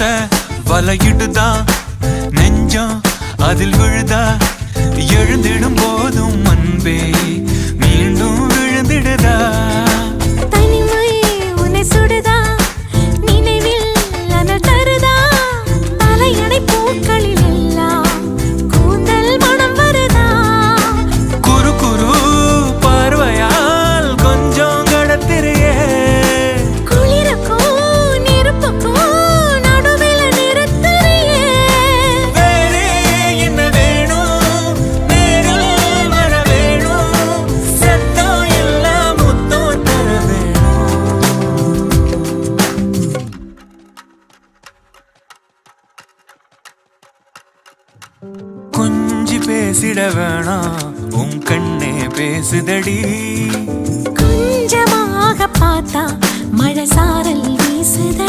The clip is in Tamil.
ஆசை வலையிடுதா நெஞ்சம் அதில் விழுதா எழுந்திடும் போதும் அன்பே மீண்டும் விழுந்திடுதா தனிமை உன்னை சுடுதா நினைவில் அனல் தருதா தலையணை பூக்களில் எல்லாம் கூந்தல் மனம் வருதா குறு குறு பார்வையால் கொஞ்சம் கடத்திரியே குளிருக்கும் நெருப்புக்கும் நடுவில் நிறுத்தறியே வேறே என்ன வேணும் நேரில் வர வேணும் சத்தம் எல்லாம் முத்தம் தர வேணும் கொஞ்சி பேசிட வேணாம் உன் கண்ணே பேசுதடி கொஞ்சமாக பார்த்தா மழை சாரல் வீசுத